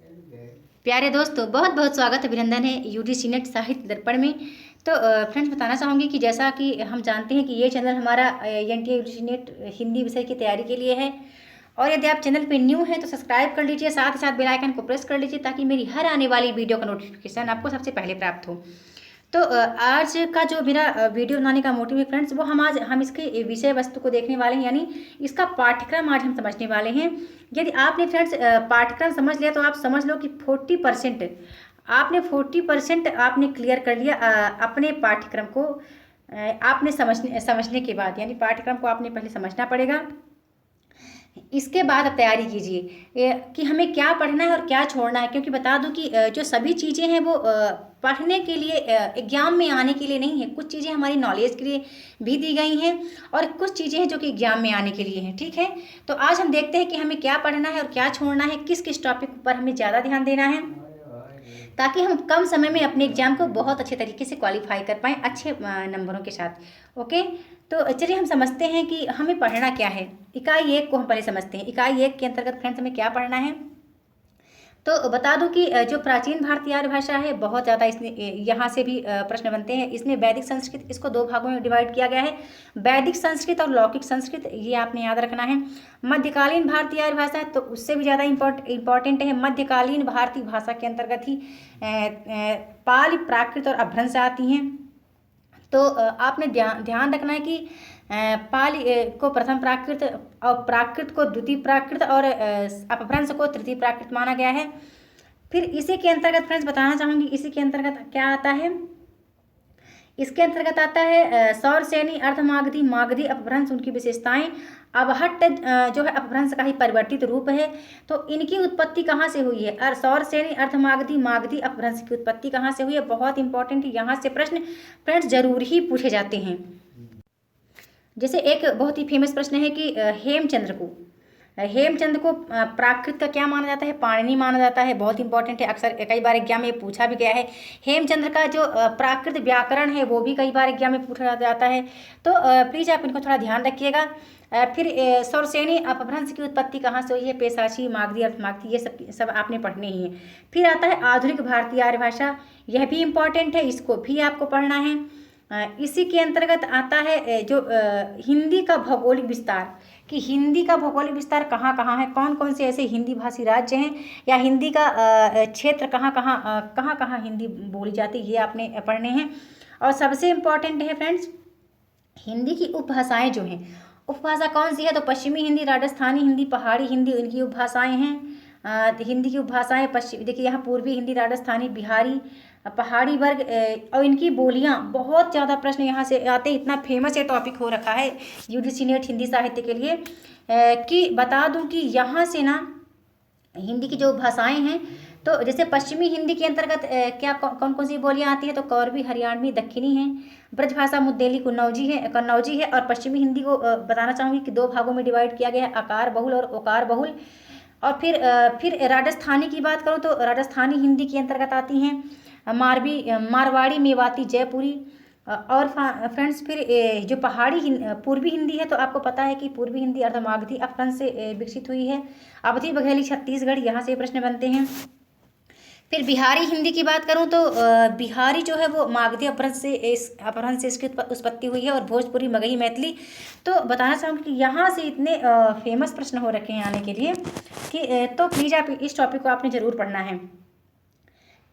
प्यारे दोस्तों, बहुत बहुत स्वागत अभिनंदन है यूजीसी नेट साहित्य दर्पण में। तो फ्रेंड्स, बताना चाहूँगी कि जैसा कि हम जानते हैं कि ये चैनल हमारा एनटीए यूजीसी नेट हिंदी विषय की तैयारी के लिए है। और यदि आप चैनल पे न्यू हैं तो सब्सक्राइब कर लीजिए, साथ ही साथ बेल आइकन को प्रेस कर लीजिए ताकि मेरी हर आने वाली वीडियो का नोटिफिकेशन आपको सबसे पहले प्राप्त हो। तो आज का जो मेरा वीडियो बनाने का मोटिव है फ्रेंड्स, वो हम इसके विषय वस्तु को देखने वाले हैं, यानी इसका पाठ्यक्रम आज हम समझने वाले हैं। यदि आपने फ्रेंड्स पाठ्यक्रम समझ लिया तो आप समझ लो कि 40% आपने क्लियर कर लिया अपने पाठ्यक्रम को। आपने समझने के बाद, यानी पाठ्यक्रम को आपने पहले समझना पड़ेगा, इसके बाद आप तैयारी कीजिए कि हमें क्या पढ़ना है और क्या छोड़ना है। क्योंकि बता दूं कि जो सभी चीज़ें हैं वो पढ़ने के लिए, एग्जाम में आने के लिए नहीं है। कुछ चीज़ें हमारी नॉलेज के लिए भी दी गई हैं और कुछ चीज़ें हैं जो कि एग्जाम में आने के लिए हैं। ठीक है, तो आज हम देखते हैं कि हमें क्या पढ़ना है और क्या छोड़ना है, किस किस टॉपिक पर हमें ज़्यादा ध्यान देना है, ताकि हम कम समय में अपने एग्जाम को बहुत अच्छे तरीके से क्वालिफाई कर पाएँ अच्छे नंबरों के साथ। ओके, तो चलिए हम समझते हैं कि हमें पढ़ना क्या है। इकाई 1 को हम पहले समझते हैं। इकाई 1 के अंतर्गत फ्रेंड्स हमें क्या पढ़ना है। तो बता दूं कि जो प्राचीन भारतीय आर्य भाषा है, बहुत ज़्यादा इसमें यहाँ से भी प्रश्न बनते हैं। इसमें वैदिक संस्कृत, इसको 2 भागों में डिवाइड किया गया है, वैदिक संस्कृत और लौकिक संस्कृत, ये आपने याद रखना है। मध्यकालीन भारतीय आर्य भाषा तो उससे भी ज़्यादा इम्पॉर्टेंट है। मध्यकालीन भारतीय भाषा के अंतर्गत ही पाली, प्राकृत और अपभ्रंश आती हैं। तो आपने ध्यान रखना है कि पाली को प्रथम प्राकृत और प्राकृत को द्वितीय प्राकृत और अपभ्रंश को तृतीय प्राकृत माना गया है। फिर इसी के अंतर्गत फ्रेंड्स बताना चाहूँगी, इसी के अंतर्गत क्या आता है। इसके अंतर्गत आता है सौर श्रेणी, अर्धमागधी, मागधी, अपभ्रंश, उनकी विशेषताएं। अवहट्ट जो है अपभ्रंश का ही परिवर्तित रूप है। तो इनकी उत्पत्ति कहाँ से हुई है, सौर श्रेणी, अर्धमागधी, मागधी, अपभ्रंश की उत्पत्ति कहाँ से हुई है, बहुत इंपॉर्टेंट है। यहाँ से प्रश्न फ्रेंड्स जरूर ही पूछे जाते हैं। जैसे एक बहुत ही फेमस प्रश्न है कि हेमचंद्र को प्राकृत का क्या माना जाता है, पाणिनि माना जाता है। बहुत इंपॉर्टेंट है, अक्सर कई बार एग्जाम में पूछा भी गया है। हेमचंद्र का जो प्राकृत व्याकरण है वो भी कई बार एग्जाम में पूछा जाता है। तो प्लीज़ आप इनको थोड़ा ध्यान रखिएगा। फिर सौरसेनी अपभ्रंश की उत्पत्ति कहाँ से हुई है, पेशाची, मागधी, अर्थमागधी, ये सब आपने पढ़ने ही है। फिर आता है आधुनिक भारतीय आर्य भाषा, यह भी इम्पॉर्टेंट है, इसको भी आपको पढ़ना है। इसी के अंतर्गत आता है जो हिंदी का भौगोलिक विस्तार, कि हिंदी का भौगोलिक विस्तार कहाँ कहाँ है, कौन कौन से ऐसे हिंदी भाषी राज्य हैं, या हिंदी का क्षेत्र कहाँ कहाँ हिंदी बोली जाती है, ये आपने पढ़ने हैं। और सबसे इम्पॉर्टेंट है फ्रेंड्स, हिंदी की उपभाषाएं जो हैं, उपभाषा कौन सी है, तो पश्चिमी हिंदी, राजस्थानी हिंदी, पहाड़ी हिंदी, इनकी उपभाषाएं हैं। हिंदी की उपभाषाएं पश्चिमी, देखिए यहाँ पूर्वी हिंदी, राजस्थानी, बिहारी, पहाड़ी वर्ग और इनकी बोलियां। बहुत ज़्यादा प्रश्न यहाँ से आते हैं, इतना फेमस ये टॉपिक हो रखा है यूजीसी नेट हिंदी साहित्य के लिए कि बता दूं कि यहाँ से ना हिंदी की जो भाषाएं हैं, तो जैसे पश्चिमी हिंदी के अंतर्गत क्या कौन कौन सी बोलियां आती हैं, तो कौरवी, हरियाणवी, दक्षिणी है। ब्रजभाषा मुद्देली कन्नौजी है। और पश्चिमी हिंदी को बताना चाहूँगी कि 2 भागों में डिवाइड किया गया है, आकार बहुल और ओकार बहुल। और फिर राजस्थानी की बात करूँ तो राजस्थानी हिंदी के अंतर्गत आती हैं मारवाड़ी, मेवाती, जयपुरी। और फ्रेंड्स फिर जो पूर्वी हिंदी है, तो आपको पता है कि पूर्वी हिंदी अर्धमागधी अपभ्रंश से विकसित हुई है। अवधी, बघेली, छत्तीसगढ़, यहाँ से प्रश्न बनते हैं। फिर बिहारी हिंदी की बात करूं तो बिहारी जो है वो मागधी अपभ्रंश से इसकी उत्पत्ति हुई है। और भोजपुरी, मगही, मैथिली। तो बताना चाहूँगी कि यहाँ से इतने फेमस प्रश्न हो रखे हैं आने के लिए कि तो प्लीज़ आप इस टॉपिक को आपने ज़रूर पढ़ना है।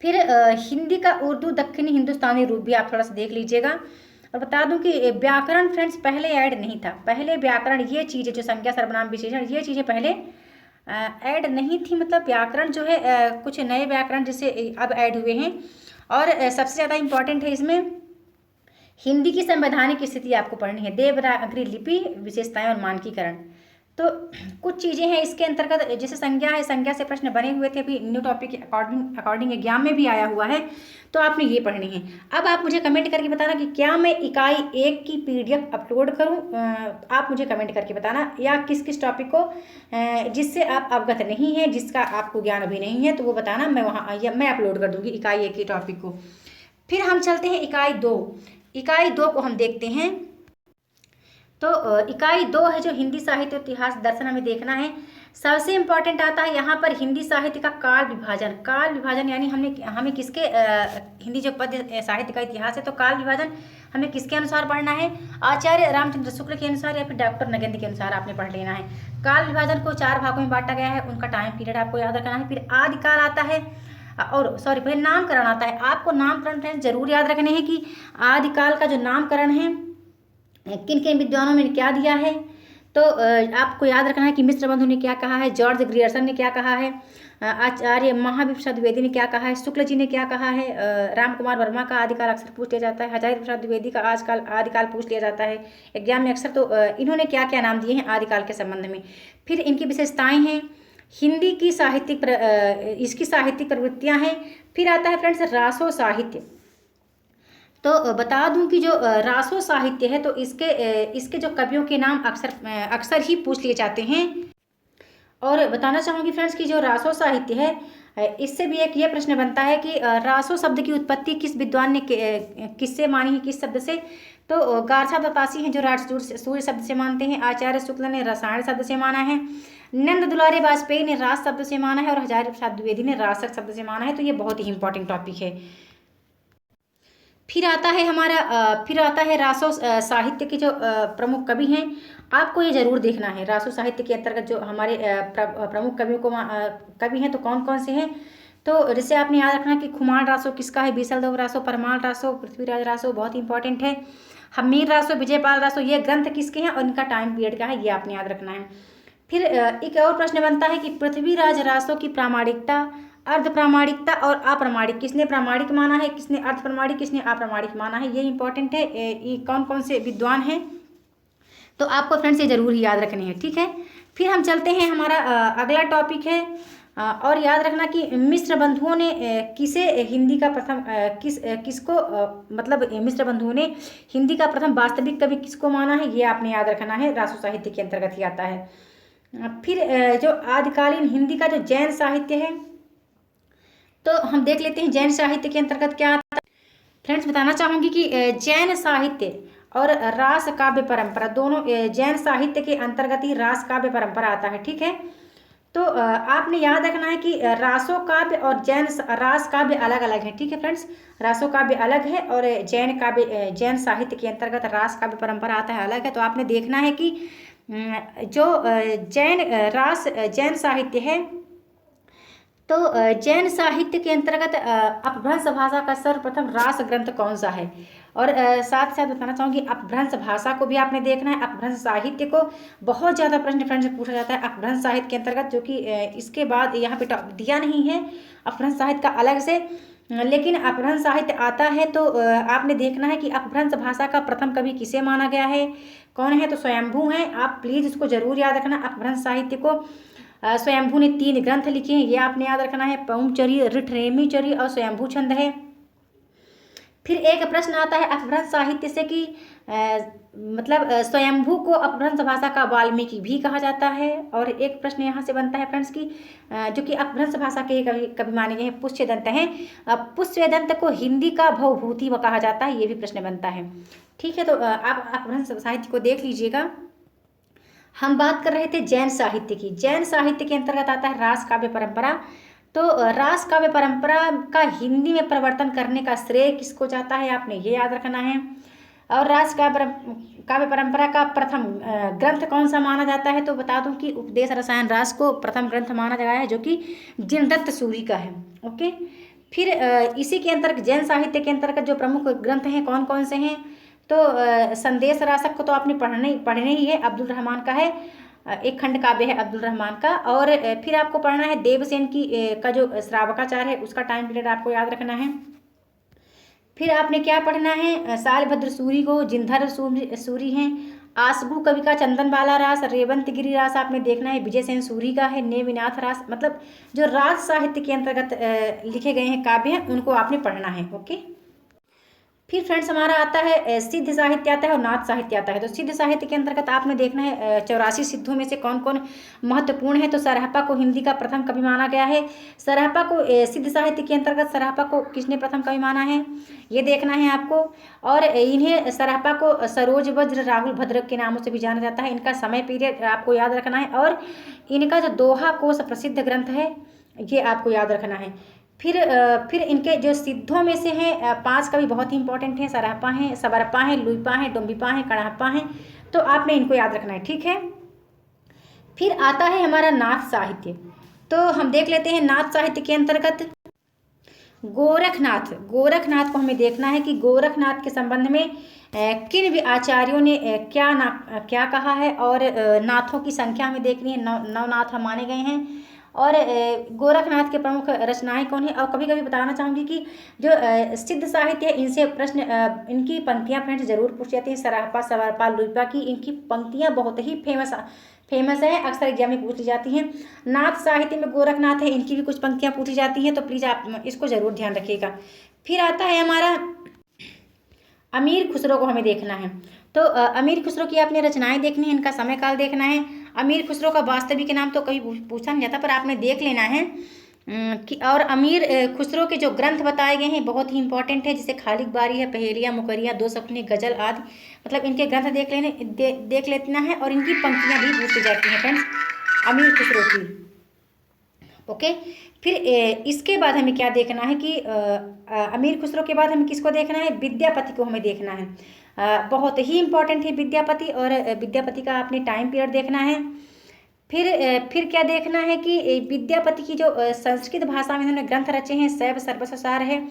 फिर हिंदी का उर्दू, दक्षिणी हिंदुस्तानी रूप भी आप थोड़ा सा देख लीजिएगा। और बता दूं कि व्याकरण फ्रेंड्स पहले ऐड नहीं था। पहले व्याकरण, ये चीज़ें जो संज्ञा, सर्वनाम, विशेषण, ये चीज़ें पहले ऐड नहीं थी। मतलब व्याकरण जो है कुछ नए व्याकरण जैसे अब ऐड हुए हैं। और सबसे ज़्यादा इम्पॉर्टेंट है इसमें हिंदी की संवैधानिक स्थिति आपको पढ़नी है, देवनागरी लिपि, विशेषताएं और मानकीकरण। तो कुछ चीज़ें हैं इसके अंतर्गत, जैसे संज्ञा है, संज्ञा से प्रश्न बने हुए थे, अभी न्यू टॉपिक के अकॉर्डिंग एग्जाम में भी आया हुआ है, तो आपने ये पढ़नी है। अब आप मुझे कमेंट करके बताना कि क्या मैं इकाई 1 की PDF अपलोड करूं, आप मुझे कमेंट करके बताना, या किस किस टॉपिक को जिससे आप अवगत नहीं है, जिसका आपको ज्ञान अभी नहीं है, तो वो बताना, मैं अपलोड कर दूँगी इकाई 1 के टॉपिक को। फिर हम चलते हैं इकाई 2। इकाई 2 को हम देखते हैं। तो इकाई 2 है जो हिंदी साहित्य, इतिहास, दर्शन हमें देखना है। सबसे इम्पॉर्टेंट आता है यहाँ पर हिंदी साहित्य का काल विभाजन। काल विभाजन यानी हमें किसके हिंदी जो पद्य साहित्य का इतिहास है, तो काल विभाजन हमें किसके अनुसार पढ़ना है, आचार्य रामचंद्र शुक्ल के अनुसार या फिर डॉक्टर नगेंद्र के अनुसार आपने पढ़ लेना है। काल विभाजन को 4 भागों में बांटा गया है, उनका टाइम पीरियड आपको याद रखना है। फिर आदिकाल आता है, और सॉरी फिर नामकरण आता है। आपको नामकरण जरूर याद रखने हैं कि आदिकाल का जो नामकरण है किन किन विद्वानों में क्या दिया है। तो आपको याद रखना है कि मिश्र बंधु ने क्या कहा है, जॉर्ज ग्रियर्सन ने क्या कहा है, आचार्य महावीर प्रसाद द्विवेदी ने क्या कहा है, शुक्ल जी ने क्या कहा है, राम कुमार वर्मा का आदिकाल अक्सर पूछ लिया जाता है, हजारी प्रसाद द्विवेदी का आजकल आदिकाल पूछ लिया जाता है एग्जाम में अक्सर। तो इन्होंने क्या क्या नाम दिए हैं आदिकाल के संबंध में। फिर इनकी विशेषताएं हैं, हिंदी की इसकी साहित्यिक प्रवृत्तियाँ हैं। फिर आता है फ्रेंड्स रासो साहित्य। तो बता दूं कि जो रासो साहित्य है, तो इसके जो कवियों के नाम अक्सर ही पूछ लिए जाते हैं। और बताना चाहूँगी फ्रेंड्स कि जो रासो साहित्य है, इससे भी एक ये प्रश्न बनता है कि रासो शब्द की उत्पत्ति किस विद्वान ने किससे मानी है, किस शब्द से। तो गारसा दत्तासी हैं जो राज सूर्य शब्द से मानते हैं, आचार्य शुक्ल ने रसायन शब्द से माना है, नंद दुलारे वाजपेयी ने रास शब्द से माना है, और हजारी प्रसाद द्विवेदी ने रासक शब्द से माना है। तो ये बहुत ही इंपॉर्टेंट टॉपिक है। फिर आता है रासो साहित्य के जो प्रमुख कवि हैं, आपको ये जरूर देखना है। रासो साहित्य के अंतर्गत जो हमारे प्रमुख कवियों को कवि हैं तो कौन कौन से हैं। तो जैसे आपने याद रखना कि खुमान रासो किसका है, बीसलदेव रासो, परमाल रासो, पृथ्वीराज रासो, बहुत इंपॉर्टेंट है। हमीर रासो, विजयपाल रासो, ये ग्रंथ किसके हैं और इनका टाइम पीरियड क्या है, ये आपने याद रखना है। फिर एक और प्रश्न बनता है कि पृथ्वीराज रासो की प्रामाणिकता, अर्ध प्रामाणिकता और अप्रामाणिक, किसने प्रामाणिक माना है, किसने अर्ध प्रामाणिक, किसने अप्रामाणिक माना है, ये इंपॉर्टेंट है। ये कौन कौन से विद्वान हैं, तो आपको फ्रेंड्स ये जरूर ही याद रखने हैं, ठीक है। फिर हम चलते हैं, हमारा अगला टॉपिक है, और याद रखना कि मिश्र बंधुओं ने किसे हिंदी का प्रथम मतलब मिश्र बंधुओं ने हिंदी का प्रथम वास्तविक कवि किसको माना है, ये आपने याद रखना है, रासो साहित्य के अंतर्गत ही आता है। फिर जो आदिकालीन हिंदी का जो जैन साहित्य है, तो हम देख लेते हैं जैन साहित्य के अंतर्गत क्या आता है। फ्रेंड्स बताना चाहूँगी कि जैन साहित्य और रास काव्य परंपरा दोनों, जैन साहित्य के अंतर्गत ही रास काव्य परंपरा आता है, ठीक है। तो आपने याद रखना है कि रासो काव्य और रास काव्य अलग अलग है, ठीक है फ्रेंड्स। रासो काव्य अलग है और जैन साहित्य के अंतर्गत रास काव्य परंपरा आता है, अलग है। तो आपने देखना है कि जो जैन साहित्य है, तो जैन साहित्य के अंतर्गत अपभ्रंश भाषा का सर्वप्रथम रास ग्रंथ कौन सा है। और साथ साथ बताना चाहूँगी अपभ्रंश भाषा को भी आपने देखना है। अपभ्रंश साहित्य को बहुत ज़्यादा प्रश्न फ्रेंड्स पूछा जाता है अपभ्रंश साहित्य के अंतर्गत, जो कि इसके बाद यहाँ पे दिया नहीं है अपभ्रंश साहित्य का अलग से, लेकिन अपभ्रंश साहित्य आता है। तो आपने देखना है कि अपभ्रंश भाषा का प्रथम कवि किसे माना गया है, कौन है, तो स्वयंभू हैं। आप प्लीज़ इसको जरूर याद रखना। अपभ्रंश साहित्य को स्वयंभू ने 3 ग्रंथ लिखे हैं, ये आपने याद रखना है, पौमचरी, ऋठरेमीचरी और स्वयंभू छंद है। फिर एक प्रश्न आता है अपभ्रंश साहित्य से कि मतलब स्वयंभू को अपभ्रंश भाषा का वाल्मीकि भी कहा जाता है। और एक प्रश्न यहाँ से बनता है फ्रेंड्स की जो कि अपभ्रंश भाषा के कवि माने गए हैं पुष्यदंत हैं, पुष्यदंत को हिंदी का भवभूति कहा जाता है, ये भी प्रश्न बनता है, ठीक है। तो आप अपभ्रंश साहित्य को देख लीजिएगा। हम बात कर रहे थे जैन साहित्य की। जैन साहित्य के अंतर्गत आता है रास काव्य परंपरा। तो रास काव्य परंपरा का हिंदी में परिवर्तन करने का श्रेय किसको जाता है, आपने ये याद रखना है। और रास काव्य परंपरा का प्रथम ग्रंथ कौन सा माना जाता है, तो बता दूं कि उपदेश रसायन रास को प्रथम ग्रंथ माना गया है, जो कि जिनदत्त सूरी का है, ओके। फिर इसी के अंतर्गत जैन साहित्य के अंतर्गत जो प्रमुख ग्रंथ हैं कौन कौन से हैं, तो संदेश रासक को तो आपने पढ़ने ही है, अब्दुल रहमान का है, एक खंड काव्य है अब्दुल रहमान का। और फिर आपको पढ़ना है देवसेन का जो श्रावकाचार है, उसका टाइम पीरियड आपको याद रखना है। फिर आपने क्या पढ़ना है, शालभद्र सूरी को जिनधर सूरी हैं, आसबू कवि का चंदन बाला रास, रेवंत गिरी रास आपने देखना है, विजय सेन सूरी का है, नेमिनाथ रास। मतलब जो राज साहित्य के अंतर्गत लिखे गए हैं काव्य हैं, उनको आपने पढ़ना है, ओके। फिर फ्रेंड्स हमारा आता है सिद्ध साहित्य आता है और नाथ साहित्य आता है। तो सिद्ध साहित्य के अंतर्गत आपने देखना है 84 सिद्धों में से कौन कौन महत्वपूर्ण है। तो सरहप्पा को हिंदी का प्रथम कवि माना गया है। सरहप्पा को सिद्ध साहित्य के अंतर्गत सरहप्पा को किसने प्रथम कवि माना है, ये देखना है आपको। और इन्हें सरहप्पा को सरोज वज्र राहुल भद्र के नामों से भी जाना जाता है। इनका समय पीरियड आपको याद रखना है और इनका जो दोहा कोश प्रसिद्ध ग्रंथ है ये आपको याद रखना है। फिर इनके जो सिद्धों में से हैं 5 कवि बहुत ही इंपॉर्टेंट हैं। सरहप्पा हैं, सबरप्पा हैं, लुइपा हैं, डोम्बिपा हैं, कड़हप्पा हैं। तो आपने इनको याद रखना है, ठीक है। फिर आता है हमारा नाथ साहित्य। तो हम देख लेते हैं नाथ साहित्य के अंतर्गत गोरखनाथ को हमें देखना है कि गोरखनाथ के संबंध में किन भी आचार्यों ने क्या कहा है। और नाथों की संख्या हमें देखनी है, 9 नाथ माने गए हैं। और गोरखनाथ के प्रमुख रचनाएं कौन है। और कभी कभी बताना चाहूँगी कि जो सिद्ध साहित्य है इनसे प्रश्न इनकी पंक्तियां फ्रेंड्स जरूर पूछ जाती हैं। सरहप्पा, सबरप्पा, लुइपा की इनकी पंक्तियां बहुत ही फेमस है, अक्सर एग्जाम में पूछी जाती हैं। नाथ साहित्य में गोरखनाथ है, इनकी भी कुछ पंक्तियां पूछी जाती हैं, तो प्लीज़ आप इसको जरूर ध्यान रखिएगा। फिर आता है हमारा अमीर खुसरो को हमें देखना है। तो अमीर खुसरो की आपने रचनाएं देखनी है, इनका समय काल देखना है। अमीर खुसरो का वास्तविक नाम तो कभी पूछा नहीं जाता, पर आपने देख लेना है कि और अमीर खुसरो के जो ग्रंथ बताए गए हैं बहुत ही इंपॉर्टेंट है, जैसे खालिक बारी है, पहेलियाँ, मुकरियाँ, दो सपने, गजल आदि। मतलब इनके ग्रंथ देख लेना है और इनकी पंक्तियाँ भी पूछी जाती हैं फ्रेंड्स अमीर खुसरो की। ओके। फिर इसके बाद हमें क्या देखना है कि अमीर खुसरो के बाद हमें किसको देखना है, विद्यापति को हमें देखना है। बहुत ही इंपॉर्टेंट है विद्यापति, और विद्यापति का आपने टाइम पीरियड देखना है। फिर क्या देखना है कि विद्यापति की जो संस्कृत भाषा में इन्होंने ग्रंथ रचे हैं, शैव सर्वससार है,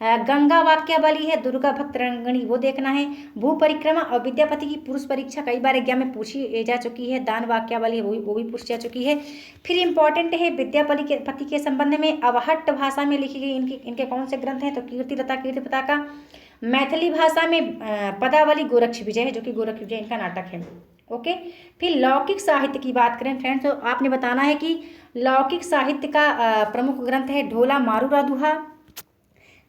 गंगा वाक्यावली है, दुर्गा भक्त रंगणी वो देखना है, भू परिक्रमा। और विद्यापति की पुरुष परीक्षा कई बार एग्जाम में पूछी जा चुकी है, दान वाक्यावली वो भी पूछी जा चुकी है। फिर इंपॉर्टेंट है विद्यापति के संबंध में अवहट्ट भाषा में लिखी गई इनके कौन से ग्रंथ हैं। तो कीर्तिलता कीर्तिपता का, मैथिली भाषा में पदावली गोरक्ष विजय, जो कि गोरक्ष विजय इनका नाटक है। ओके। फिर लौकिक साहित्य की बात करें फ्रेंड्स, तो आपने बताना है कि लौकिक साहित्य का प्रमुख ग्रंथ है ढोला मारूरा दुहा,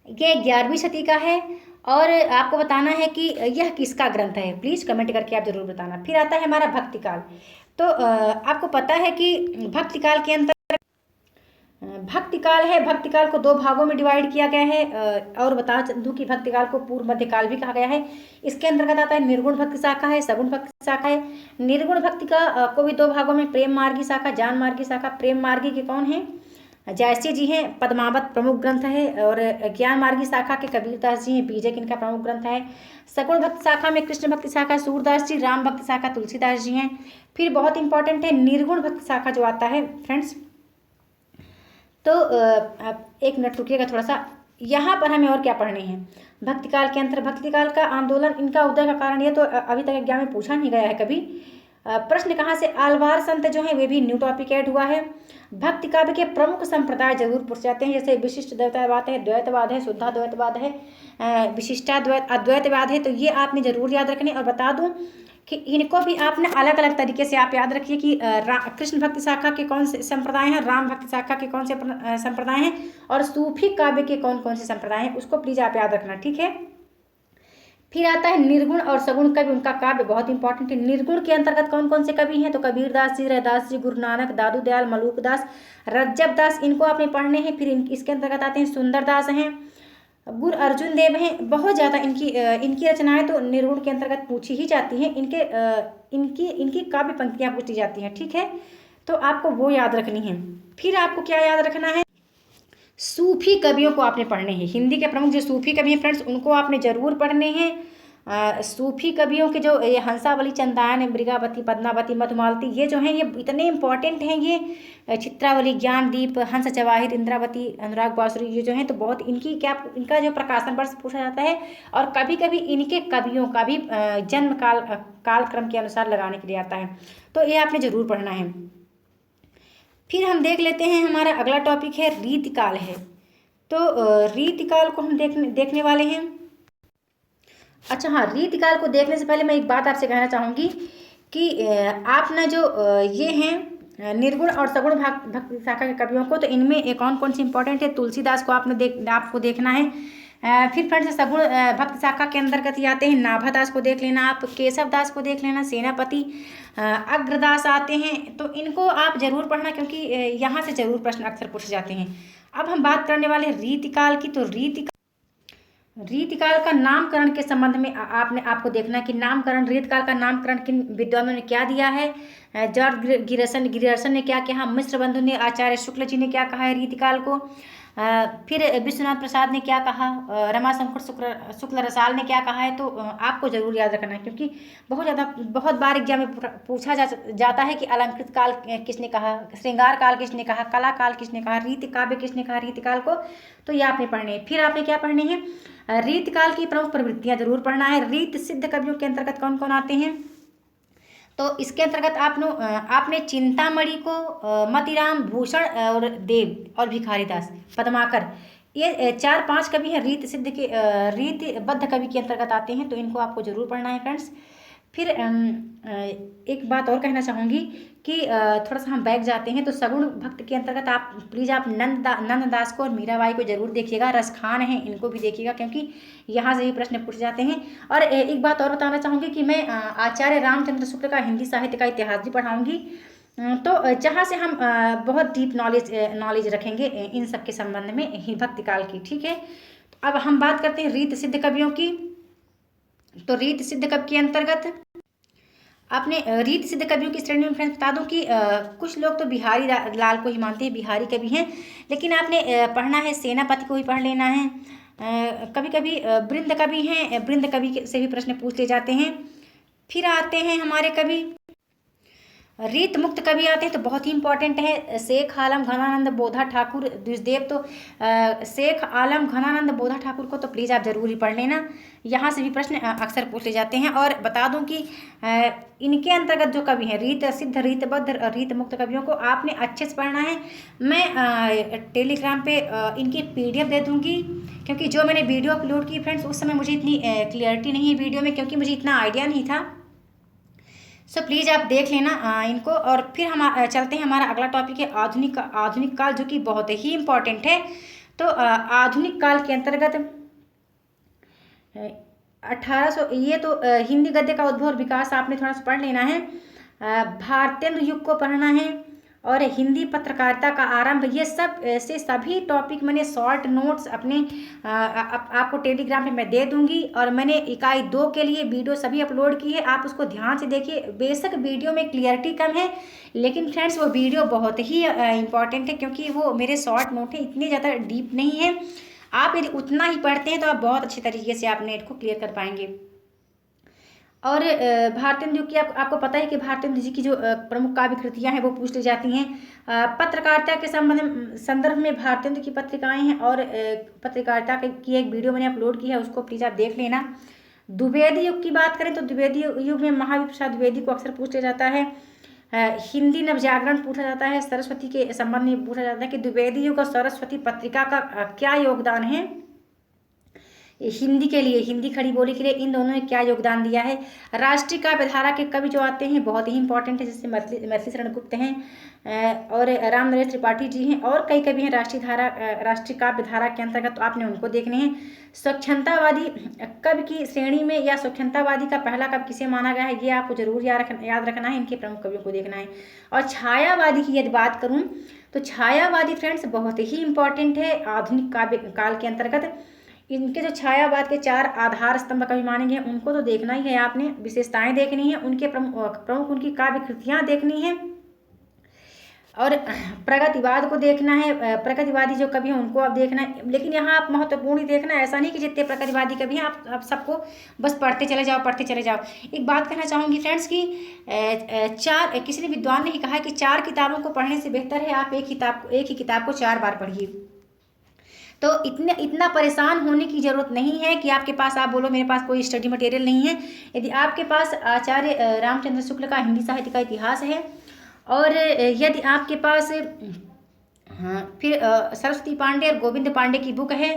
ये 11वीं सदी का है। और आपको बताना है कि यह किसका ग्रंथ है, प्लीज़ कमेंट करके आप जरूर बताना। फिर आता है हमारा भक्तिकाल। तो आपको पता है कि भक्तिकाल के अंतर भक्तिकाल है, भक्तिकाल को 2 भागों में डिवाइड किया गया है। और बता दूं कि भक्तिकाल को पूर्व मध्यकाल भी कहा गया है। इसके अंतर्गत आता है निर्गुण भक्ति शाखा है, सगुण भक्ति शाखा है। निर्गुण भक्ति का को भी 2 भागों में, प्रेम मार्गी शाखा, जान मार्गी शाखा। प्रेम मार्गी के कौन है, जयसी जी हैं, पद्मावत प्रमुख ग्रंथ है। और ज्ञान मार्गी शाखा के कबीरदास जी हैं, बीजक इनका प्रमुख ग्रंथ है। सगुण भक्ति शाखा में कृष्ण भक्ति शाखा सूरदास जी, राम भक्ति शाखा तुलसीदास जी हैं। फिर बहुत इंपॉर्टेंट है निर्गुण भक्ति शाखा जो आता है फ्रेंड्स। तो एक मिनट रुकिएगा थोड़ा सा, यहाँ पर हमें और क्या पढ़ने हैं। भक्तिकाल के अंतर भक्तिकाल का आंदोलन, इनका उदय का कारण ये तो अभी तक एग्जाम में पूछा नहीं गया है कभी। प्रश्न कहाँ से, आलवार संत जो हैं वे भी न्यू टॉपिक ऐड हुआ है। भक्ति काव्य के प्रमुख संप्रदाय जरूर पूछ जाते हैं, जैसे विशिष्ट द्वैतवाद है, द्वैतवाद है, शुद्धाद्वैतवाद है, अद्वैतवाद है। तो ये आपने जरूर याद रखने। और बता दूं कि इनको भी आपने अलग अलग तरीके से आप याद रखिए कि कृष्ण भक्ति शाखा के कौन से संप्रदाय हैं, राम भक्ति शाखा के कौन से संप्रदाय हैं, और सूफी काव्य के कौन कौन से संप्रदाय हैं, उसको प्लीज आप याद रखना, ठीक है। फिर आता है निर्गुण और सगुण कवि, उनका काव्य बहुत इंपॉर्टेंट है। निर्गुण के अंतर्गत कौन कौन से कवि हैं, तो कबीरदास जी, रैदास जी, गुरु नानक, दादू दयाल, मलूक दास, रज्जब दास, इनको आपने पढ़ने हैं। फिर इसके अंतर्गत आते हैं सुंदरदास हैं, गुरु अर्जुन देव हैं। बहुत ज़्यादा इनकी रचनाएं तो निर्गुण के अंतर्गत पूछी ही जाती हैं। इनकी काव्य पंक्तियाँ पूछी जाती हैं, ठीक है। तो आपको वो याद रखनी है। फिर आपको क्या याद रखना है, सूफी कवियों को आपने पढ़ने हैं। हिंदी के प्रमुख जो सूफी कवि हैं फ्रेंड्स, उनको आपने जरूर पढ़ने हैं। सूफी कवियों के जो ये हंसावली, चंदायन, मृगावती, पद्मावती, मधुमालती, ये जो हैं ये इतने इंपॉर्टेंट हैं। ये चित्रावली, ज्ञानदीप, हंस जवाहिर, इंद्रावती, अनुराग बासुरी, ये जो हैं तो बहुत इनका जो प्रकाशन वर्ष पूछा जाता है। और कभी कभी इनके कवियों का भी जन्म कालक्रम के अनुसार लगाने के लिए आता है। तो ये आपने जरूर पढ़ना है। फिर हम देख लेते हैं, हमारा अगला टॉपिक है रीतिकाल है। तो रीतिकाल को हम देखने वाले हैं। अच्छा हाँ, रीतिकाल को देखने से पहले मैं एक बात आपसे कहना चाहूँगी कि आप ना जो ये हैं निर्गुण और सगुण भक्ति शाखा के कवियों को, तो इनमें कौन कौन सी इंपॉर्टेंट है। तुलसीदास को आपको देखना है, फिर फ्रेंड्स सगुण भक्त शाखा के अंतर्गत ही आते हैं नाभा दास को देख लेना, आप केशव दास को देख लेना, सेनापति अग्रदास आते हैं। तो इनको आप जरूर पढ़ना क्योंकि यहाँ से जरूर प्रश्न अक्सर पूछे जाते हैं। अब हम बात करने वाले रीतिकाल की। तो रीतिकाल का नामकरण के संबंध में आपको देखना है कि नामकरण, रीतिकाल का नामकरण किन विद्वानों ने क्या दिया है। जॉर्ज गिरियर्सन ने क्या कहा, मिश्र बंधु ने, आचार्य शुक्ल जी ने क्या कहा है रीतिकाल को, फिर विश्वनाथ प्रसाद ने क्या कहा, रमाशंकर शुक्ल रसाल ने क्या कहा है। तो आपको जरूर याद रखना है क्योंकि बहुत बार एग्जाम में पूछा जाता है कि अलंकृत काल किसने कहा, श्रृंगार काल किसने कहा, कला काल किसने कहा, रीति काव्य किसने कहा रीतिकाल को। तो ये आपने पढ़ने हैं। फिर आपने क्या पढ़ने हैं, रीतिकाल की प्रमुख प्रवृत्तियां जरूर पढ़ना है। रीत सिद्ध कवियों के अंतर्गत कौन कौन आते हैं। तो इसके अंतर्गत आपने चिंतामणि को, मतिराम, भूषण और देव और भिखारीदास, पद्माकर, ये 4-5 कवि हैं रीत सिद्ध के, रीतिबद्ध कवि के अंतर्गत आते हैं। तो इनको आपको जरूर पढ़ना है फ्रेंड्स। फिर एक बात और कहना चाहूँगी कि थोड़ा सा हम बैक जाते हैं। तो सगुण भक्त के अंतर्गत आप प्लीज़ आप नंददास को और मीराबाई को जरूर देखिएगा। रसखान हैं, इनको भी देखिएगा क्योंकि यहाँ से भी प्रश्न पूछे जाते हैं। और एक बात और बताना चाहूँगी कि मैं आचार्य रामचंद्र शुक्ल का हिंदी साहित्य का इतिहास भी पढ़ाऊँगी। तो जहाँ से हम बहुत डीप नॉलेज रखेंगे इन सब के संबंध में ही भक्ति काल की। ठीक है, तो अब हम बात करते हैं रीत सिद्ध कवियों की। तो रीत सिद्ध कवि के अंतर्गत आपने रीत सिद्ध कवियों की श्रेणी में फ्रेंड्स बता दूं कि कुछ लोग तो बिहारी लाल को ही मानते हैं, बिहारी कवि हैं, लेकिन आपने पढ़ना है सेनापति को ही पढ़ लेना है। कभी कभी वृंद कवि हैं, वृंद कवि से भी प्रश्न पूछ ले जाते हैं। फिर आते हैं हमारे कवि रीत मुक्त कवि आते हैं। तो बहुत ही इंपॉर्टेंट है शेख आलम घनानंद बोधा ठाकुर द्विजदेव। तो शेख आलम घनानंद बोधा ठाकुर को तो प्लीज़ आप जरूर ही पढ़ लेना, यहाँ से भी प्रश्न अक्सर पूछे जाते हैं। और बता दूं कि इनके अंतर्गत जो कवि हैं रीत सिद्ध, रीतबद्ध, रीत मुक्त कवियों को आपने अच्छे से पढ़ना है। मैं टेलीग्राम पे इनकी PDF दे दूँगी क्योंकि जो मैंने वीडियो अपलोड की फ्रेंड्स उस समय मुझे इतनी क्लियरिटी नहीं है वीडियो में क्योंकि मुझे इतना आइडिया नहीं था। सो प्लीज़ आप देख लेना इनको। और फिर हम चलते हैं, हमारा अगला टॉपिक है आधुनिक काल, जो कि बहुत ही इम्पॉर्टेंट है। तो आधुनिक काल के अंतर्गत 1800 ये तो हिंदी गद्य का उद्भव और विकास आपने थोड़ा सा पढ़ लेना है। भारतेंद्र युग को पढ़ना है और हिंदी पत्रकारिता का आरंभ, ये सब से सभी टॉपिक मैंने शॉर्ट नोट्स अपने आपको टेलीग्राम पे मैं दे दूंगी। और मैंने इकाई 2 के लिए वीडियो सभी अपलोड की है, आप उसको ध्यान से देखिए। बेशक वीडियो में क्लियरिटी कम है लेकिन फ्रेंड्स वो वीडियो बहुत ही इंपॉर्टेंट है क्योंकि वो मेरे शॉर्ट नोट हैं, इतने ज़्यादा डीप नहीं है। आप यदि उतना ही पढ़ते हैं तो आप बहुत अच्छे तरीके से आप नेट को क्लियर कर पाएंगे। और भारतेंदु की आपको पता है कि भारतेंदु जी की जो प्रमुख काव्य कृतियाँ हैं वो पूछ ली जाती हैं। पत्रकारिता के संदर्भ में भारतेंदु की पत्रिकाएं हैं और पत्रकारिता की एक वीडियो मैंने अपलोड की है, उसको प्लीज़ आप देख लेना। द्विवेदी युग की बात करें तो द्विवेदी युग में महावीर प्रसाद द्विवेदी को अक्सर पूछ लिया जाता है। हिंदी नवजागरण पूछा जाता है। सरस्वती के संबंध में पूछा जाता है कि द्विवेदी युग और सरस्वती पत्रिका का क्या योगदान है हिंदी के लिए, हिंदी खड़ी बोली के लिए, इन दोनों ने क्या योगदान दिया है। राष्ट्रीय काव्यधारा के कवि जो आते हैं बहुत ही इंपॉर्टेंट है, जैसे मैथिली शरण गुप्त हैं और राम नरेश त्रिपाठी जी हैं और कई कवि हैं राष्ट्रीय काव्यधारा के अंतर्गत, तो आपने उनको देखने हैं। स्वच्छंदतावादी कवि की श्रेणी में या स्वच्छंदतावादी का पहला कवि किसे माना गया है ये आपको जरूर याद रखना है, इनके प्रमुख कवियों को देखना है। और छायावादी की यदि बात करूँ तो छायावादी फ्रेंड्स बहुत ही इंपॉर्टेंट है आधुनिक काव्य काल के अंतर्गत। इनके जो छायावाद के 4 आधार स्तंभ कवि माने गए उनको तो देखना ही है, आपने विशेषताएं देखनी है, उनके प्रमुख उनकी काव्य कृतियाँ देखनी है और प्रगतिवाद को देखना है। प्रगतिवादी जो कवि हैं उनको आप देखना है, लेकिन यहाँ आप महत्वपूर्ण ही देखना, ऐसा नहीं कि जितने प्रगतिवादी कवि हैं आप सबको बस पढ़ते चले जाओ। एक बात कहना चाहूँगी फ्रेंड्स कि किसी ने विद्वान ने ही कहा कि 4 किताबों को पढ़ने से बेहतर है आप एक ही किताब को 4 बार पढ़िए। तो इतना परेशान होने की ज़रूरत नहीं है कि आपके पास आप बोलो मेरे पास कोई स्टडी मटेरियल नहीं है। यदि आपके पास आचार्य रामचंद्र शुक्ल का हिंदी साहित्य का इतिहास है और यदि आपके पास फिर सरस्वती पांडे और गोविंद पांडे की बुक है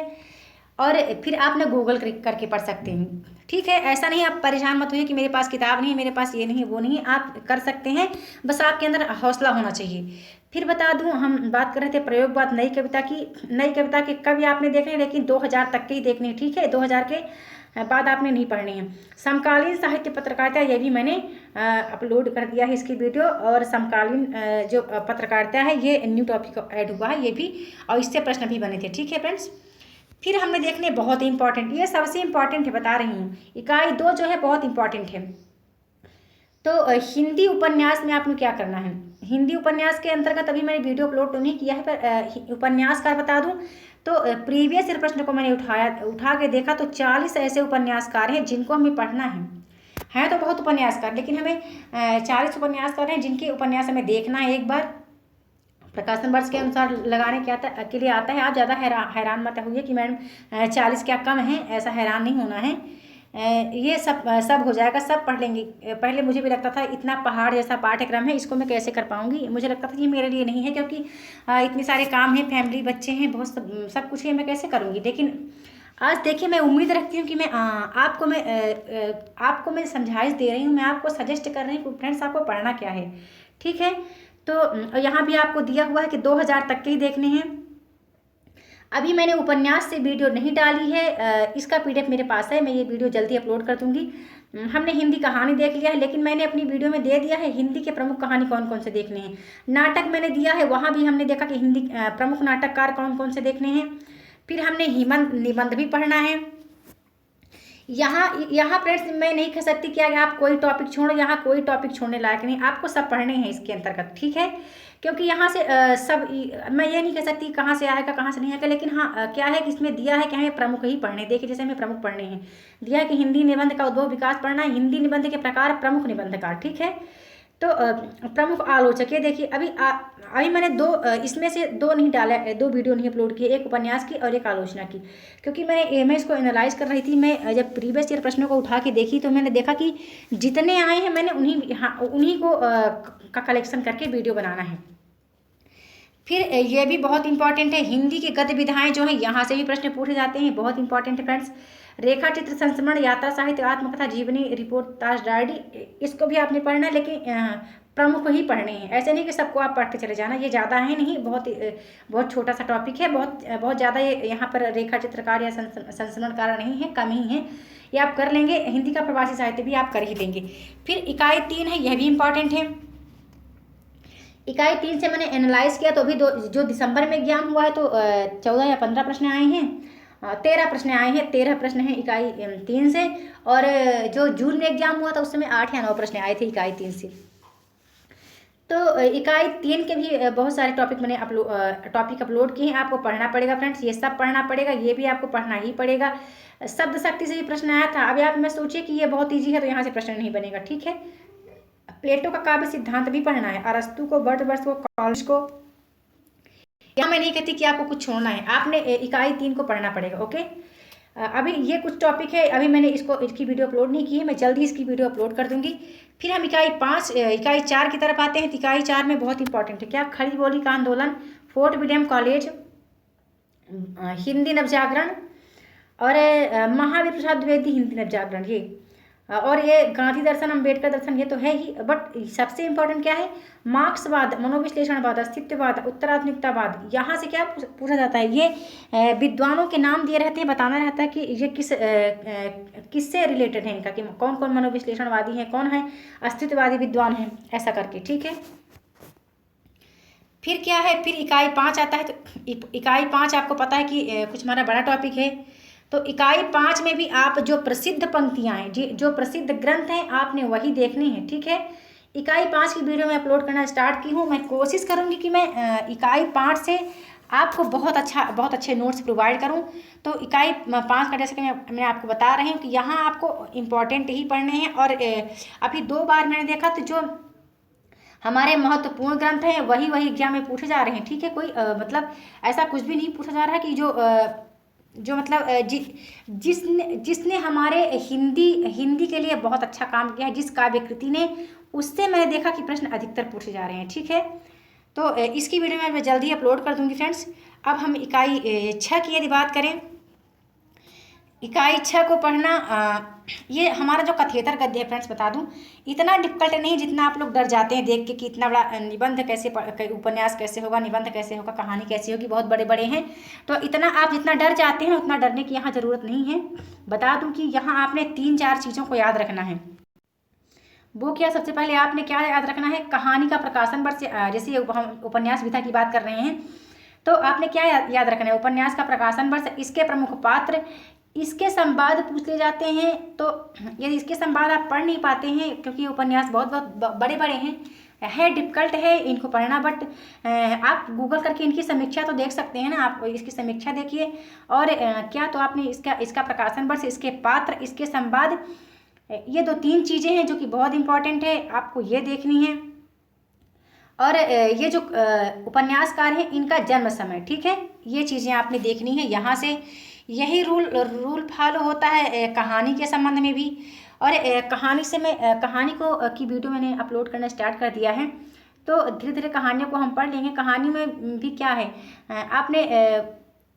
और फिर आप ना गूगल करके पढ़ सकते हैं। ठीक है। ऐसा नहीं, आप परेशान मत होइए कि मेरे पास किताब नहीं है, मेरे पास ये नहीं है वो नहीं है, आप कर सकते हैं, बस आपके अंदर हौसला होना चाहिए। फिर बता दूं, हम बात कर रहे थे प्रयोगवाद नई कविता की। नई कविता के कवि आपने देखने, लेकिन 2000 तक के ही देखने हैं, ठीक है, 2000 के बाद आपने नहीं पढ़नी है। समकालीन साहित्य पत्रकारिता, ये भी मैंने अपलोड कर दिया है इसकी वीडियो, और समकालीन जो पत्रकारिता है ये न्यू टॉपिक ऐड हुआ है ये भी, और इससे प्रश्न भी बने थे, ठीक है फ्रेंड्स। फिर हमने देखने बहुत ही इंपॉर्टेंट, ये सबसे इंपॉर्टेंट है, बता रही हूँ, इकाई 2 जो है बहुत इंपॉर्टेंट है। तो हिंदी उपन्यास में आपने क्या करना है, हिंदी उपन्यास के अंतर्गत अभी मैंने वीडियो अपलोड तो नहीं किया है, पर उपन्यास का बता दूं तो प्रीवियस ईयर प्रश्न को मैंने उठा के देखा तो 40 ऐसे उपन्यासकार हैं जिनको हमें पढ़ना है तो बहुत उपन्यासकार, लेकिन हमें 40 उपन्यासकार हैं जिनके उपन्यास हमें देखना है एक बार, प्रकाशन वर्ष के अनुसार लगाने के लिए आता है। आप ज़्यादा हैरान मत होइए कि मैडम 40 क्या कम है, ऐसा हैरान नहीं होना है, ये सब हो जाएगा, सब पढ़ लेंगे। पहले मुझे भी लगता था इतना पहाड़ जैसा पाठ्यक्रम है, इसको मैं कैसे कर पाऊंगी, मुझे लगता था ये मेरे लिए नहीं है, क्योंकि इतने सारे काम हैं, फैमिली, बच्चे हैं, बहुत सब कुछ है, मैं कैसे करूँगी। लेकिन आज देखिए, मैं उम्मीद रखती हूँ कि मैं आपको मैं समझाइश दे रही हूँ, मैं आपको सजेस्ट कर रही हूँ फ्रेंड्स, आपको पढ़ना क्या है, ठीक है। तो यहाँ भी आपको दिया हुआ है कि 2000 तक के ही देखने हैं। अभी मैंने उपन्यास से वीडियो नहीं डाली है, इसका PDF मेरे पास है, मैं ये वीडियो जल्दी अपलोड कर दूंगी। हमने हिंदी कहानी देख लिया है, लेकिन मैंने अपनी वीडियो में दे दिया है हिंदी के प्रमुख कहानी कौन कौन से देखने हैं। नाटक मैंने दिया है, वहाँ भी हमने देखा कि हिंदी प्रमुख नाटककार कौन कौन से देखने हैं। फिर हमने निबंध भी पढ़ना है। यहाँ फ्रेंड्स मैं नहीं कह सकती कि आप कोई टॉपिक छोड़ो, यहाँ कोई टॉपिक छोड़ने लायक नहीं, आपको सब पढ़ने हैं इसके अंतर्गत, ठीक है। क्योंकि यहाँ से सब, मैं ये नहीं कह सकती कहाँ से आएगा कहाँ से नहीं आएगा, लेकिन हाँ क्या है कि इसमें दिया है कि हमें प्रमुख ही पढ़ने, देखिए जैसे हमें प्रमुख पढ़ने हैं, दिया है कि हिंदी निबंध का उद्भव विकास पढ़ना है, हिंदी निबंध के प्रकार, प्रमुख निबंधकार, ठीक है। तो प्रमुख आलोचक, ये देखिए अभी मैंने इसमें से दो नहीं डाला, 2 वीडियो नहीं अपलोड किए, एक उपन्यास की और एक आलोचना की, क्योंकि मैं इसको एनालाइज कर रही थी। मैं जब प्रीवियस ईयर प्रश्नों को उठा के देखी तो मैंने देखा कि जितने आए हैं मैंने उन्हीं को का कलेक्शन करके वीडियो बनाना है। फिर ये भी बहुत इंपॉर्टेंट है, हिंदी की गद्य विधाएं जो हैं, यहाँ से भी प्रश्न पूछे जाते हैं, बहुत इंपॉर्टेंट है फ्रेंड्स। रेखा चित्र, संस्मरण, यात्रा साहित्य, आत्मकथा, जीवनी, रिपोर्टाज, डायरी, इसको भी आपने पढ़ना है, लेकिन प्रमुख ही पढ़ने हैं, ऐसे नहीं कि सबको आप पढ़ते चले जाना, ये ज़्यादा है नहीं, बहुत छोटा सा टॉपिक है, बहुत ज़्यादा ये यहाँ पर रेखा चित्रकार या संस्मरणकार नहीं है, कम ही है, ये आप कर लेंगे। हिंदी का प्रवासी साहित्य भी आप कर ही लेंगे। फिर इकाई 3 है, यह भी इंपॉर्टेंट है। इकाई 3 से मैंने एनालाइज किया तो अभी जो दिसंबर में एग्जाम हुआ है तो 14 या 15 प्रश्न आए हैं, 13 प्रश्न आए हैं, 13 प्रश्न हैं इकाई 3 से, और जो जून में एग्जाम हुआ था उस समय 8 या 9 प्रश्न आए थे इकाई 3 से। तो इकाई 3 के भी बहुत सारे टॉपिक मैंने अपलोड किए हैं, आपको पढ़ना पड़ेगा फ्रेंड्स, ये सब पढ़ना पड़ेगा, ये भी आपको पढ़ना ही पड़ेगा। शब्द शक्ति से भी प्रश्न आया था, अभी आप मैं सोचिए कि ये बहुत ईजी है तो यहाँ से प्रश्न नहीं बनेगा, ठीक है। प्लेटो का काव्य सिद्धांत भी पढ़ना है, अरस्तु को, वर्ड्सवर्थ को, कॉल्स को, यहाँ मैं नहीं कहती कि आपको कुछ छोड़ना है, आपने इकाई 3 को पढ़ना पड़ेगा, ओके। अभी ये कुछ टॉपिक है, अभी मैंने इसकी वीडियो अपलोड नहीं की है, मैं जल्दी इसकी वीडियो अपलोड कर दूंगी। फिर हम इकाई 4 की तरफ आते हैं। तो इकाई 4 में बहुत इंपॉर्टेंट है क्या, खड़ी बोली का आंदोलन, फोर्ट विलियम कॉलेज, हिंदी नवजागरण, और महावीर प्रसाद द्विवेदी हिंदी नवजागरण, ये और ये गांधी दर्शन, अम्बेडकर दर्शन, ये तो है ही, बट सबसे इंपॉर्टेंट क्या है, मार्क्सवाद, मनोविश्लेषणवाद, अस्तित्ववाद, उत्तराधुनिकतावाद, यहाँ से क्या पूछा जाता है, ये विद्वानों के नाम दिए रहते हैं, बताना रहता है कि ये किससे रिलेटेड है इनका, कि कौन कौन मनोविश्लेषणवादी हैं, कौन है अस्तित्ववादी विद्वान हैं, ऐसा करके, ठीक है। फिर क्या है, फिर इकाई 5 आता है। तो इकाई 5 आपको पता है कि कुछ हमारा बड़ा टॉपिक है। तो इकाई 5 में भी आप जो प्रसिद्ध पंक्तियाँ हैं, जो प्रसिद्ध ग्रंथ हैं, आपने वही देखने हैं, ठीक है। इकाई 5 की वीडियो मैं अपलोड करना स्टार्ट की हूँ, मैं कोशिश करूँगी कि मैं इकाई 5 से आपको बहुत अच्छे नोट्स प्रोवाइड करूँ। तो इकाई 5 का जैसे कि मैं आपको बता रही हूँ कि यहाँ आपको इम्पॉर्टेंट ही पढ़ने हैं, और अभी 2 बार मैंने देखा तो जो हमारे महत्वपूर्ण ग्रंथ हैं वही एग्जाम में पूछे जा रहे हैं, ठीक है। कोई मतलब ऐसा कुछ भी नहीं पूछा जा रहा कि जो मतलब जिसने हमारे हिंदी के लिए बहुत अच्छा काम किया है, जिस काव्यकृति ने, उससे मैंने देखा कि प्रश्न अधिकतर पूछे जा रहे हैं, ठीक है। तो इसकी वीडियो मैं जल्दी अपलोड कर दूंगी फ्रेंड्स। अब हम इकाई 6 की यदि बात करें, इकाई 6 को पढ़ना। ये हमारा जो कथेतर गद्य है फ्रेंड्स, बता दूं इतना डिफिकल्ट नहीं जितना आप लोग डर जाते हैं देख के कि इतना बड़ा निबंध कैसे उपन्यास कैसे होगा, निबंध कैसे होगा, कहानी कैसी होगी, बहुत बड़े बड़े हैं। तो इतना आप जितना डर जाते हैं उतना डरने की यहाँ ज़रूरत नहीं है। बता दूं कि यहाँ आपने 3-4 चीज़ों को याद रखना है। वो क्या, सबसे पहले आपने क्या याद रखना है, कहानी का प्रकाशन वर्ष। जैसे हम उपन्यास विधा की बात कर रहे हैं तो आपने क्या याद रखना है, उपन्यास का प्रकाशन वर्ष, इसके प्रमुख पात्र, इसके संवाद पूछ ले जाते हैं। तो यदि इसके संवाद आप पढ़ नहीं पाते हैं क्योंकि उपन्यास बहुत बहुत बड़े बड़े हैं, है डिफिकल्ट है इनको पढ़ना, बट आप गूगल करके इनकी समीक्षा तो देख सकते हैं ना, आप इसकी समीक्षा देखिए। और क्या तो आपने इसका प्रकाशन वर्ष, इसके पात्र, इसके संवाद, ये 2-3 चीज़ें हैं जो कि बहुत इंपॉर्टेंट है, आपको ये देखनी है। और ये जो उपन्यासकार हैं इनका जन्म समय, ठीक है, ये चीज़ें आपने देखनी है। यहाँ से यही रूल फॉलो होता है कहानी के संबंध में भी। और कहानी से मैं कहानी को की वीडियो मैंने अपलोड करना स्टार्ट कर दिया है, तो धीरे धीरे कहानियों को हम पढ़ लेंगे। कहानी में भी क्या है, आपने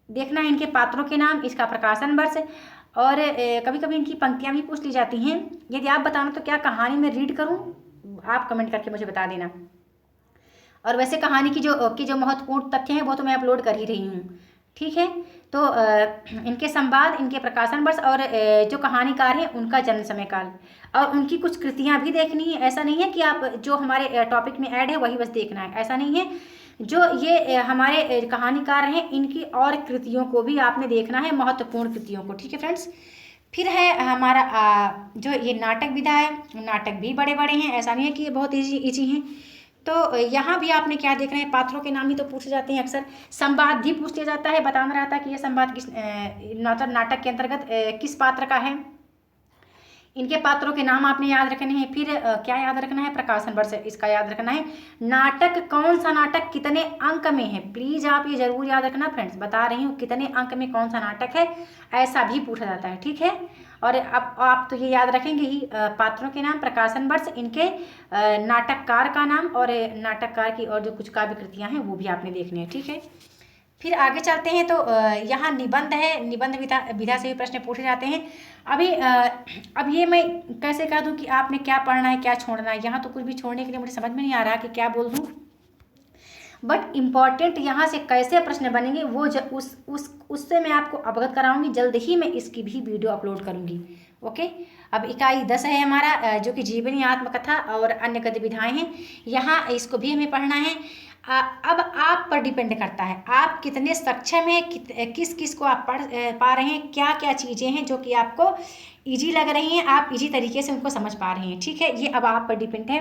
देखना है इनके पात्रों के नाम, इसका प्रकाशन वर्ष, और कभी कभी इनकी पंक्तियाँ भी पूछ ली जाती हैं। यदि आप बताना तो क्या कहानी में रीड करूँ, आप कमेंट करके मुझे बता देना। और वैसे कहानी की जो महत्वपूर्ण तथ्य हैं वो तो मैं अपलोड कर ही रही हूँ, ठीक है। तो इनके संवाद, इनके प्रकाशन वर्ष, और जो कहानीकार हैं उनका जन्म समय काल, और उनकी कुछ कृतियाँ भी देखनी है। ऐसा नहीं है कि आप जो हमारे टॉपिक में ऐड है वही बस देखना है, ऐसा नहीं है। जो ये हमारे कहानीकार हैं इनकी और कृतियों को भी आपने देखना है, महत्वपूर्ण कृतियों को, ठीक है फ्रेंड्स। फिर है हमारा जो ये नाटक विधा है, नाटक भी बड़े बड़े हैं, ऐसा नहीं है कि ये बहुत ईजी हैं। तो यहाँ भी आपने क्या देख रहे हैं, पात्रों के नाम ही तो पूछे जाते हैं अक्सर, संवाद भी पूछ लिया जाता है, बताना रहता है कि ये संवाद किस नाटक के अंतर्गत किस पात्र का है। इनके पात्रों के नाम आपने याद रखने हैं। फिर क्या याद रखना है, प्रकाशन वर्ष इसका याद रखना है। नाटक, कौन सा नाटक कितने अंक में है, प्लीज़ आप ये जरूर याद रखना फ्रेंड्स, बता रही हूँ कितने अंक में कौन सा नाटक है, ऐसा भी पूछा जाता है, ठीक है। और अब आप तो ये याद रखेंगे ही, पात्रों के नाम, प्रकाशन वर्ष, इनके नाटककार का नाम, और नाटककार की और जो कुछ काव्य कृतियाँ हैं वो भी आपने देखनी है, ठीक है। फिर आगे चलते हैं तो यहाँ निबंध है, निबंध विधा से भी प्रश्न पूछे जाते हैं। अब ये मैं कैसे कह दूँ कि आपने क्या पढ़ना है क्या छोड़ना है, यहाँ तो कुछ भी छोड़ने के लिए मुझे समझ में नहीं आ रहा कि क्या बोल दूँ। बट इम्पॉर्टेंट यहाँ से कैसे प्रश्न बनेंगे वो उससे मैं आपको अवगत कराऊंगी, जल्द ही मैं इसकी भी वीडियो अपलोड करूंगी, ओके। अब इकाई 10 है हमारा, जो कि जीवनी, आत्मकथा और अन्य गतिविधियाँ हैं, यहाँ इसको भी हमें पढ़ना है। अब आप पर डिपेंड करता है आप कितने सक्षम हैं, किस किस को आप पढ़ पा रहे हैं, क्या क्या चीज़ें हैं जो कि आपको ईजी लग रही हैं, आप ईजी तरीके से उनको समझ पा रहे हैं, ठीक है। ये अब आप पर डिपेंड है।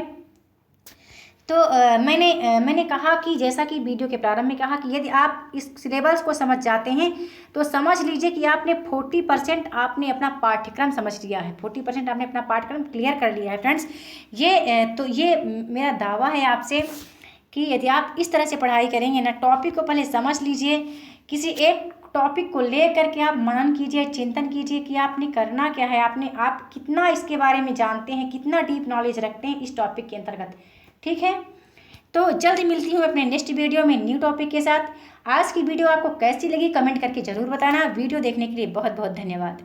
तो मैंने कहा कि जैसा कि वीडियो के प्रारंभ में कहा कि यदि आप इस सिलेबस को समझ जाते हैं तो समझ लीजिए कि आपने 40% आपने अपना पाठ्यक्रम समझ लिया है, 40% आपने अपना पाठ्यक्रम क्लियर कर लिया है फ्रेंड्स। ये मेरा दावा है आपसे कि यदि आप इस तरह से पढ़ाई करेंगे ना, टॉपिक को पहले समझ लीजिए, किसी एक टॉपिक को ले करके आप मनन कीजिए, चिंतन कीजिए कि आपने करना क्या है, आप कितना इसके बारे में जानते हैं, कितना डीप नॉलेज रखते हैं इस टॉपिक के अंतर्गत, ठीक है। तो जल्द मिलती हूँ अपने नेक्स्ट वीडियो में न्यू टॉपिक के साथ। आज की वीडियो आपको कैसी लगी कमेंट करके ज़रूर बताना। वीडियो देखने के लिए बहुत बहुत धन्यवाद।